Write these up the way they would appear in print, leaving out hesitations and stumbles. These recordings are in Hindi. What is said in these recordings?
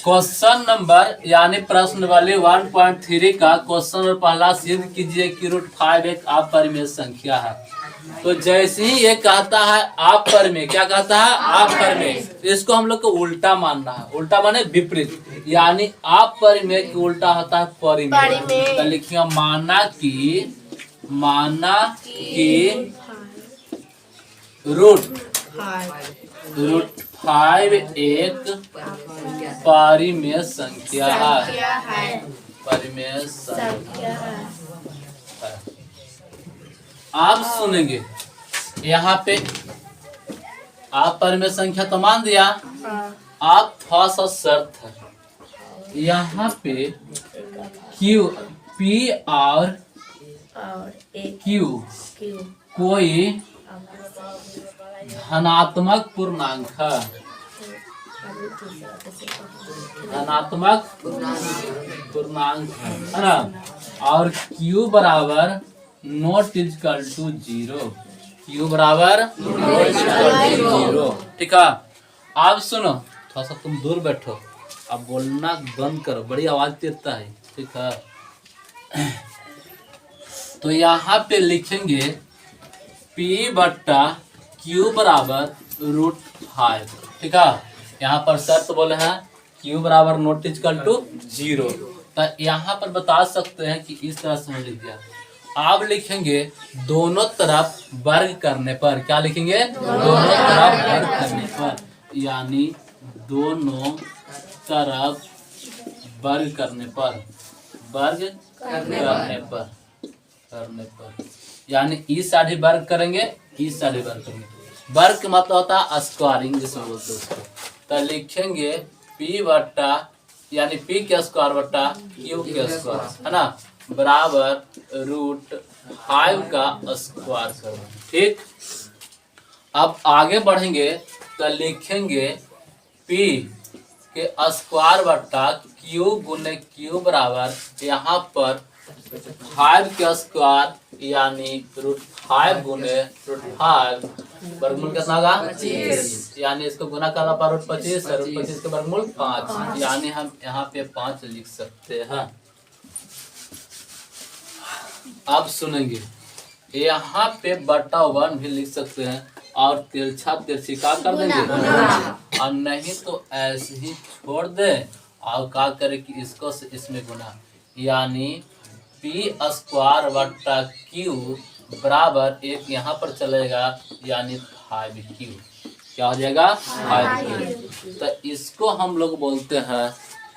क्वेश्चन नंबर यानी प्रश्न वाले 1.3 का क्वेश्चन नंबर पहला, सिद्ध कीजिए कि √5 एक अपरिमेय संख्या है। तो जैसे ही ये कहता है अपरिमेय, क्या कहता है? अपरिमेय। इसको हम लोग को उल्टा मानना है। उल्टा माने विपरीत, यानी अपरिमेय की उल्टा होता है परिमेय। तो लिखिए माना कि √5 एक परिमेय संख्या है। परिमेय संख्या है। आप सुनेंगे यहाँ पे आप परिमेय संख्या तो मान दिया। आप थोड़ा सा शर्त है यहाँ पे P और Q कोई धनात्मक पूर्णांक है। धनात्मक पूर्णांक है ना। और Q बराबर नॉट इक्वल टू 0। Q बराबर नॉट इक्वल टू 0। ठीक है। आप सुनो, थोड़ा सा तुम दूर बैठो, अब बोलना बंद करो, बड़ी आवाज देता है। ठीक है। तो यहाँ पे लिखेंगे P/Q बराबर √5। ठीक है। यहाँ पर शर्त बोले हैं Q बराबर नॉट इक्वल टू 0। तो यहाँ पर बता सकते हैं कि इस तरह से लिख दिया। आप लिखेंगे दोनों तरफ वर्ग करने पर। क्या लिखेंगे? दोनों तरफ वर्ग करने पर, यानी दोनों तरफ वर्ग करने पर, वर्ग करने पर यानी इस साइड वर्ग करेंगे, इस साइड वर्ग करेंगे। वर्ग का मतलब होता है स्क्वायरिंग, जिसमें बोलते हैं उसको। तो लिखेंगे यानी P के स्क्वायर बटा Q के स्क्वायर, है ना, बराबर √5 का स्क्वायर करें। ठीक। अब आगे बढ़ेंगे तो लिखेंगे P के स्क्वायर बटा Q गुने Q बराबर यहाँ पर 5 के स्क्वायर यानी √5 गुने √5 वर्गमूल कितना होगा? 25। यानी इसको गुना करना पर √25 है। √25 के वर्गमूल 5, यानी हम यहाँ पे 5 लिख सकते हैं। अब सुनेंगे यहाँ पे बटा 1 भी लिख सकते हैं और तिरछा तिरछी का कर देंगे, और नहीं तो ऐसे ही छोड़ दे और क्या करे कि इसको से इसमें गुना, यानी P स्क्वायर बटा Q बराबर एक यहाँ पर चलेगा, यानी 5Q। क्या हो जाएगा? 5Q। तो इसको हम लोग बोलते हैं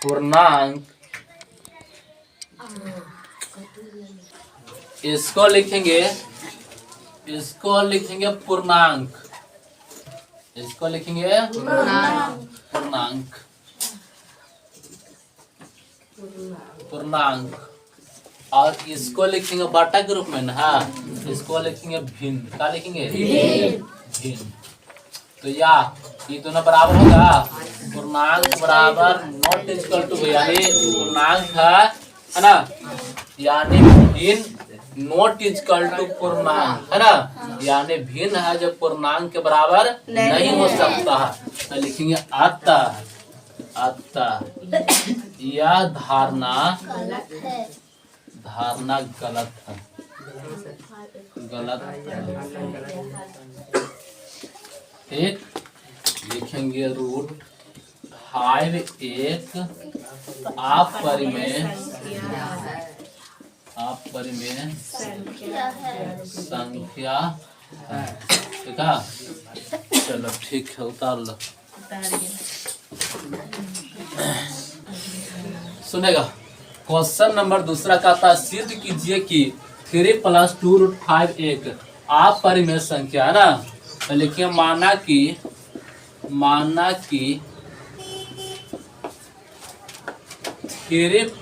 पूर्णांक। इसको लिखेंगे पूर्णांक। इसको लिखेंगे पूर्णांक। और इसको लिखेंगे बटा के रूप में ना, इसको लिखेंगे भिन्न। क्या लिखेंगे? भिन्न। तो ये दोनों बराबर होगा। पूर्णांक बराबर नॉट इक्वल टू, यानी पूर्णांक है ना, यानी भिन्न नॉट इक्वल टू पूर्णांक, है ना, यानी भिन्न है जो पूर्णांक के बराबर नहीं हो सकता है। तो लिखेंगे अतः यह धारणा गलत है। ठीक। लिखेंगे √5 एक अपरिमेय संख्या है। ठीक है। चलो ठीक है, उतार लो। सुनेगा क्वेश्चन नंबर दूसरा कहता है सिद्ध कीजिए कि 3 + 2 √5 एक अपरिमेय संख्या है ना। तो लिखिए माना कि 3 +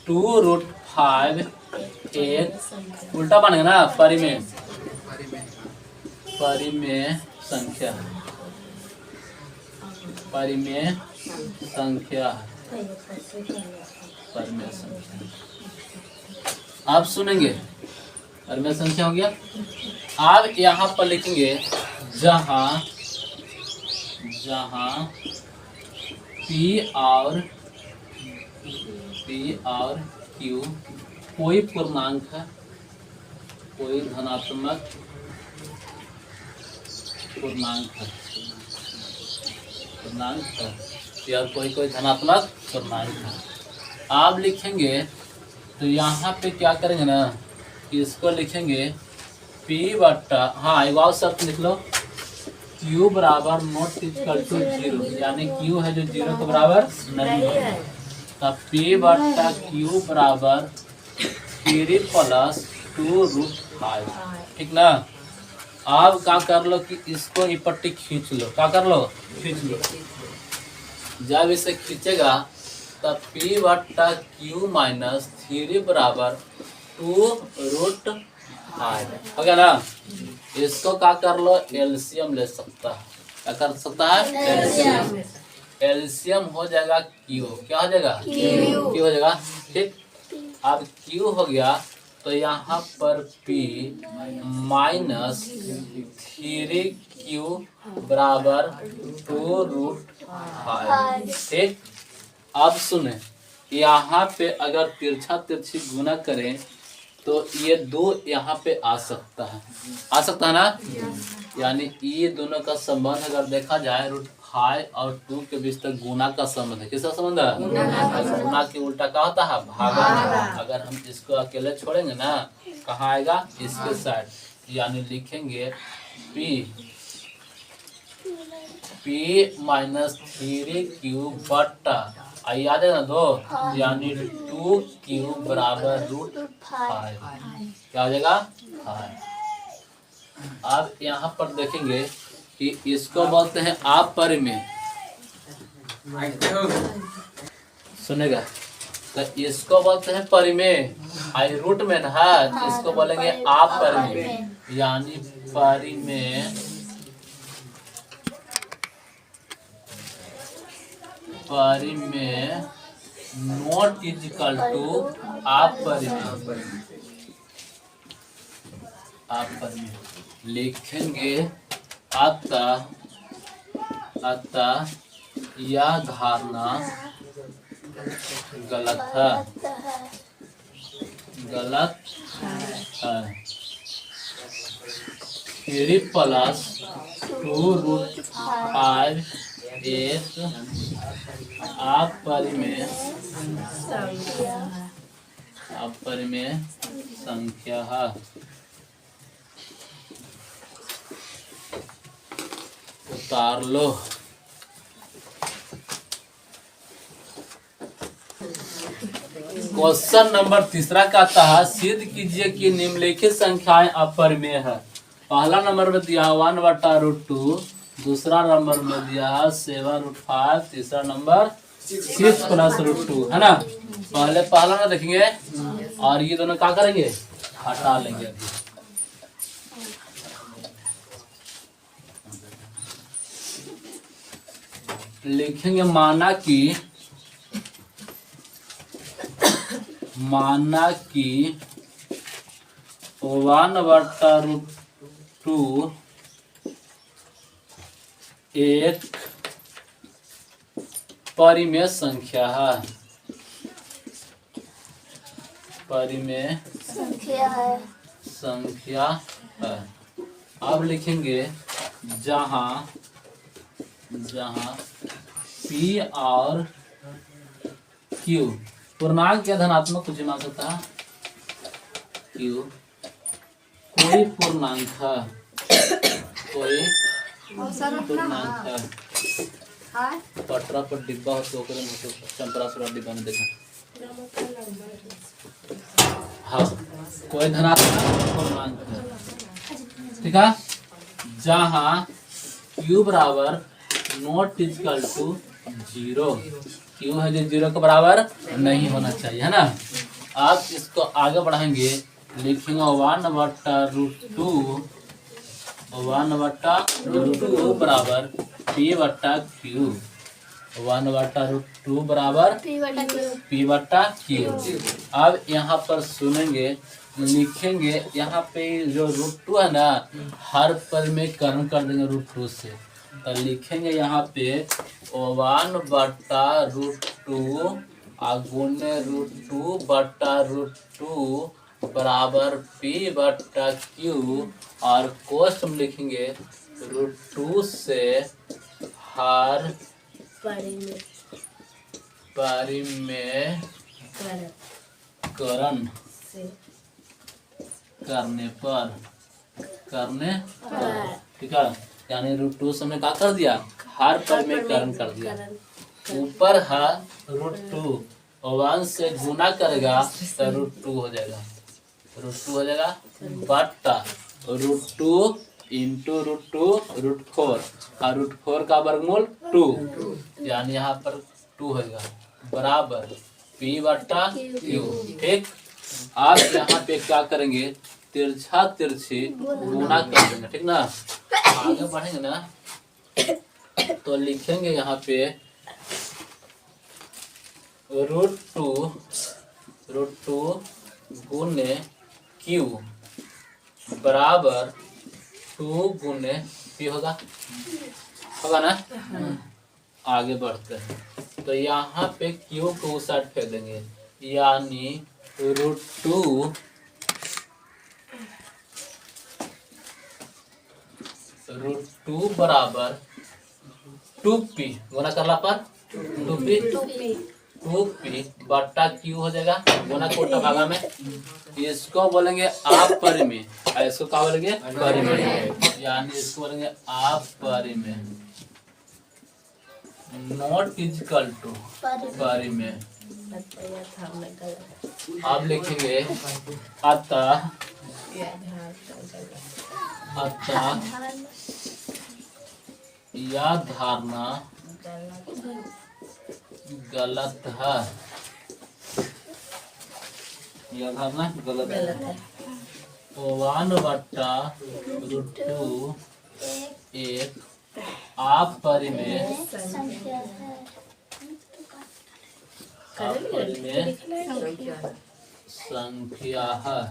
2 √5 एक उल्टा बनेगा ना, परिमेय संख्या परिमेय संख्या। आप सुनेंगे परिमेय संख्या हो गया। आप यहाँ पर लिखेंगे जहाँ P और Q कोई पूर्णांक है, कोई धनात्मक पूर्णांक है या कोई धनात्मक पूर्णांक है। आप लिखेंगे तो यहाँ पे क्या करेंगे ना, इसको लिखेंगे P बट्टा, हाँ एक और शर्त लिख लो, Q बराबर नॉट इक्वल टू 0, यानी Q है जो 0 के बराबर नहीं है, तब P बट्टा Q बराबर 3 + 2√5। ठीक ना। अब क्या कर लो कि इसको ये पट्टी खींच लो, क्या कर लो, खींच लो। जब इसे खींचेगा तब P बट्टा Q माइनस 3 बराबर 2√5 हो गया ना। इसको क्या कर लो, एलसीएम ले सकता है, क्या कर सकता है, एलसीएम। एलसीएम हो जाएगा Q, क्या हो जाएगा, Q हो जाएगा। ठीक, अब Q हो गया तो यहाँ पर P माइनस 3Q बराबर 2√5। ठीक, अब सुने, यहाँ पे अगर तिरछा तिरछी गुना करें तो ये 2 यहाँ पे आ सकता है ना। यानी ये दोनों का संबंध अगर देखा जाए √5 और 2 के बीच तक गुना का संबंध है। किसका संबंध है, गुना के उल्टा क्या होता है, भागा। अगर हम इसको अकेले छोड़ेंगे ना, कहाँ आएगा, इसके साइड, यानी लिखेंगे P माइनस 3Q बट्टा, याद है ना 2, यानी 2Q बराबर √5, क्या हो जाएगा, 5। अब यहाँ पर देखेंगे कि इसको बोलते हैं अपरिमेय, सुनेगा, तो इसको बोलते हैं परिमेय, आई रूट में है, इसको बोलेंगे अपरिमेय, यानी परिमेय नॉट इक्वल टू अपरिमेय। लिखेंगे अतः यह धारणा गलत है। 3 + 2√5 एक अपरिमेय संख्या है। उतार लो। क्वेश्चन नंबर 3 कहता है सिद्ध कीजिए कि निम्नलिखित संख्याएं अपरिमेय है। पहला नंबर में दिया 1/√2, दूसरा नंबर में दिया 7√5, तीसरा नंबर 6 + √2 है ना। पहले पहला ना देखेंगे और ये दोनों क्या करेंगे, हटा लेंगे। अभी लिखेंगे माना कि 1/√2 एक परिमेय संख्या है। परिमेय संख्या है। अब लिखेंगे जहां P और Q पूर्णांक या धनात्मक कुछ मान सकता है, Q कोई पूर्णांक है, पटरा पर डिब्बा हो तो चंपरा डिब्बा में देखा, हाँ कोई धनात्मक पूर्णांक है। ठीक है, जहां Q बराबर नॉट इक्वल टू 0, Q है जो 0 के बराबर नहीं होना चाहिए, है ना। आप इसको आगे बढ़ाएंगे, लिखेंगे 1/√2 बराबर P/Q, 1/√2 बराबर P/Q। अब यहाँ पर सुनेंगे, लिखेंगे यहाँ पे जो √2 है ना, हर पर में कर्ण कर देंगे √2 से, तो लिखेंगे यहाँ पे 1/√2 गुने √2 बटा √2 बराबर P/Q और कोष्ठ में लिखेंगे √2 से हर परिमेयकरण करने पर ठीक है। यानी √2 से हमने क्या कर दिया, हर परिमेयकरण कर दिया। ऊपर है √2 और 1 से गुना करेगा तो √2 हो जाएगा, √2 हो जाएगा बटा √2 इंटू √2 √4 और √4 का वर्गमूल 2 यानी यहाँ पर 2 होगा बराबर P/Q। ठीक, आप यहाँ पे क्या करेंगे, तिरछा तिरछी गुना कर देंगे, ठीक ना। आगे बढ़ेंगे ना तो लिखेंगे यहाँ पे √2 गुने Q बराबर 2 गुने P होगा ना। आगे बढ़ते हैं तो यहाँ पे Q को उस साइड फेंक देंगे, यानी √2 बराबर 2P गुना करला पर 2P बट्टा Q हो जाएगा गुना कोटा भागा में। इसको बोलेंगे अपरिमेय, इसको क्या बोलेंगे, परिमेय, यानी इसको बोलेंगे अपरिमेय, नॉट इक्वल टू परिमेय। अब लिखेंगे अतः यह धारणा गलत है, यह धारणा गलत है। 1/√2 एक अपरिमेय संख्या है।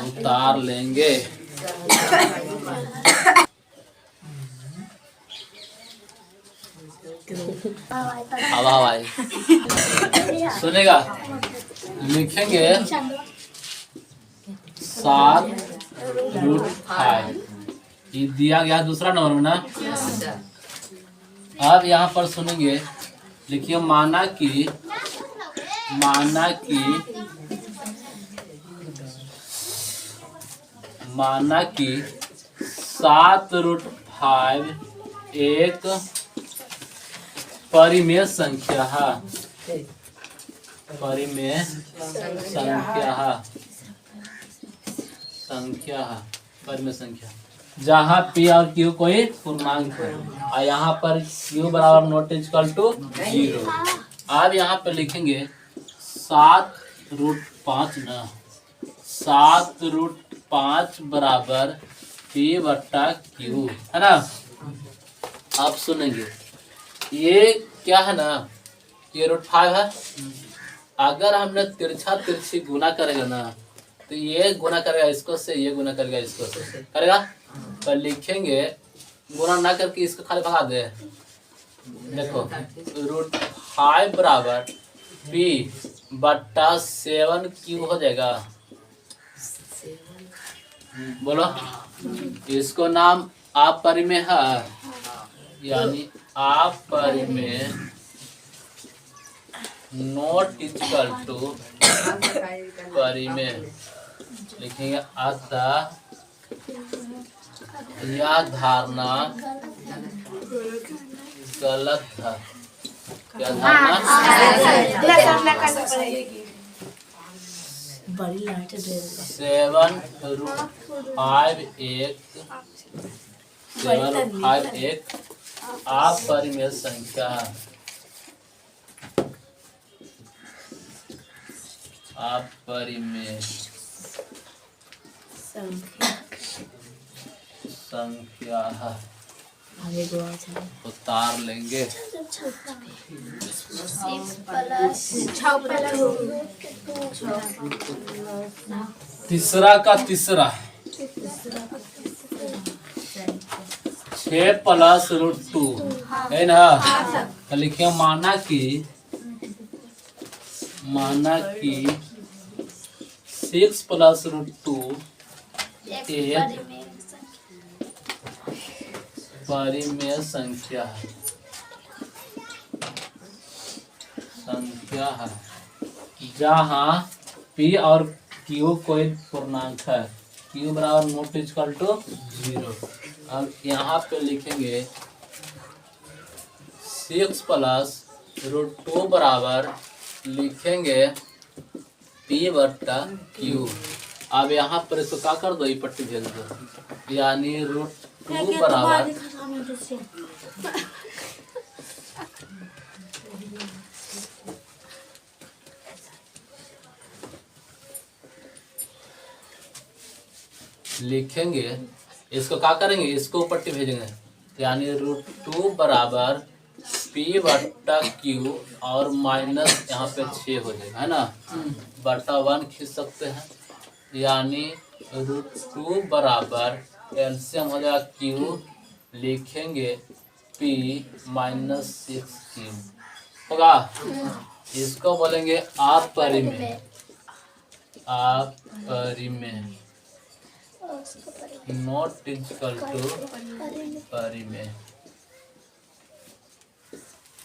उतार लेंगे। हवा सुनेगा, लिखेंगे 7√5 ये दिया गया दूसरा नंबर में ना। अब यहाँ पर सुनेंगे, लिखिए माना कि 7√5 एक परिमेय संख्या है, परिमेय संख्या जहाँ P और Q कोई पूर्णांक है और यहाँ पर Q बराबर नॉट इक्वल टू 0। अब यहाँ पर लिखेंगे 7√5 ना, 7√5 बराबर P/Q है ना। आप सुनेंगे ये क्या है ना, ये √5 है। अगर हमने तिरछा तिरछी गुना करेगा ना तो ये गुना करेगा इसको से, ये गुना करेगा इसको से करेगा। तो लिखेंगे गुना ना करके इसको खाली भगा दे। देखो √5 बराबर P/7Q हो जाएगा। बोलो, इसको नाम अपरिमेय है, यानी अपरिमेय नॉट इक्वल टू परिमेय। लिखेंगे अतः यह धारणा गलत है, यह धारणा 7/5 एक अपरिमेय संख्या, अपरिमेय संख्या है। उतार लेंगे। तीसरा का तीसरा 6+√2 है ना। तो लिखिए माना कि 6+√2 एक परिमेय संख्या है जहाँ P और Q कोई पूर्णांक है। Q बराबर नॉट इक्वल टू 0। अब यहाँ पे लिखेंगे 6+√2 बराबर लिखेंगे P/Q। अब यहाँ पर इसको क्या कर दो, ये पट्टी भेज दो, यानी √2 बराबर लिखेंगे, इसको क्या करेंगे, इसको पट्टी भेजेंगे, यानी √2 बराबर P/Q और माइनस यहाँ पे 6 हो जाएगा, है ना, बटा 1 खींच सकते हैं, यानी √2 बराबर एलसीएम हो जाएगा Q, लिखेंगे P - 6Q होगा। इसको बोलेंगे अपरिमेय, नॉट इक्वल टू परिमेय।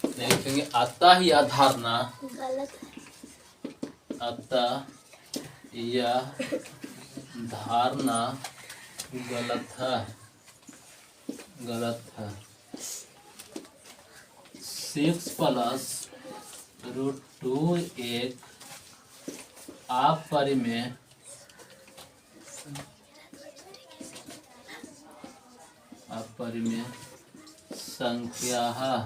देखेंगे अतः यह धारणा, अतः यह धारणा गलत है। 6+√2 एक अपरिमेय संख्या है।